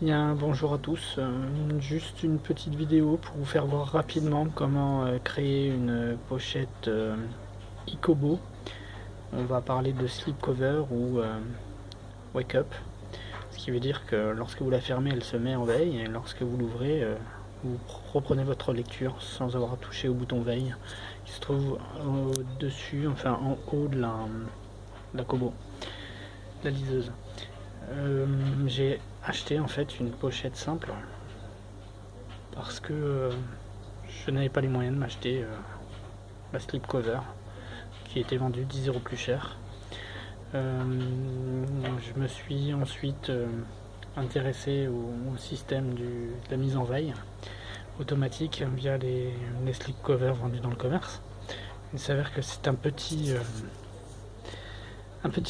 Bien, bonjour à tous. Juste une petite vidéo pour vous faire voir rapidement comment créer une pochette Ikobo. On va parler de slipcover ou wake up, ce qui veut dire que lorsque vous la fermez, elle se met en veille et lorsque vous l'ouvrez, vous reprenez votre lecture sans avoir touché au bouton veille qui se trouve au-dessus, enfin en haut de la Kobo, la liseuse. J'ai acheté en fait une pochette simple parce que je n'avais pas les moyens de m'acheter la slipcover qui était vendue 10 € plus cher. Je me suis ensuite intéressé au système de la mise en veille automatique via les slipcovers vendus dans le commerce. Il s'avère que c'est un petit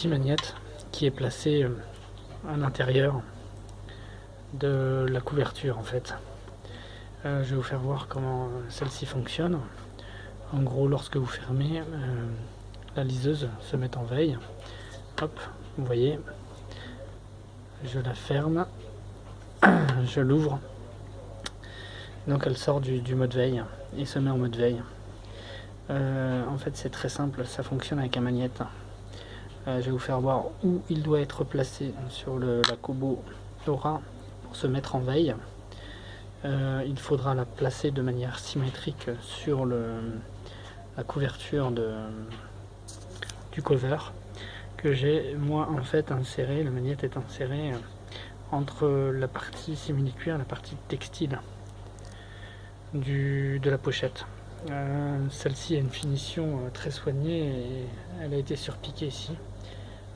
magnète qui est placé à l'intérieur de la couverture en fait. Je vais vous faire voir comment celle-ci fonctionne. En gros, lorsque vous fermez, la liseuse se met en veille. Hop, vous voyez, je la ferme, je l'ouvre, donc elle sort du mode veille et se met en mode veille. En fait, c'est très simple, ça fonctionne avec un magnète. Je vais vous faire voir où il doit être placé sur la Kobo Aura pour se mettre en veille. Il faudra la placer de manière symétrique sur la couverture du cover que j'ai moi en fait inséré. Le magnète est inséré entre la partie simili-cuir et la partie textile de la pochette. Celle-ci a une finition très soignée et elle a été surpiquée ici,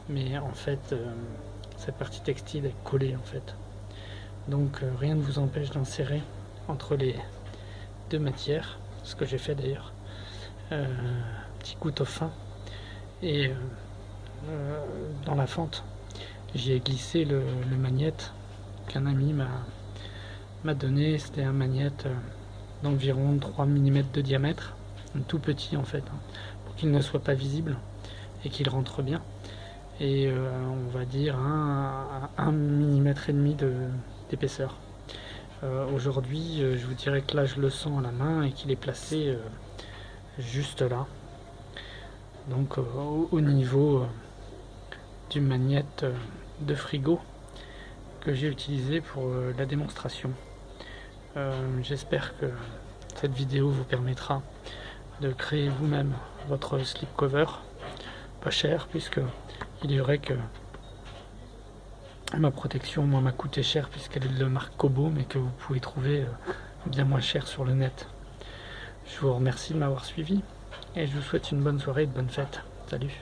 mais en fait cette partie textile est collée en fait, donc rien ne vous empêche d'insérer entre les deux matières, ce que j'ai fait d'ailleurs. Petit couteau fin et dans la fente j'y ai glissé le magnète qu'un ami m'a donné. C'était un magnète d'environ 3 mm de diamètre, un tout petit en fait, pour qu'il ne soit pas visible et qu'il rentre bien, et on va dire 1 mm et demi d'épaisseur. Aujourd'hui je vous dirais que là je le sens à la main et qu'il est placé juste là, donc au niveau du magnète de frigo que j'ai utilisé pour la démonstration. J'espère que cette vidéo vous permettra de créer vous-même votre slipcover pas cher, puisque il est vrai que ma protection moi m'a coûté cher puisqu'elle est de marque Kobo, mais que vous pouvez trouver bien moins cher sur le net. Je vous remercie de m'avoir suivi et je vous souhaite une bonne soirée et de bonnes fêtes. Salut!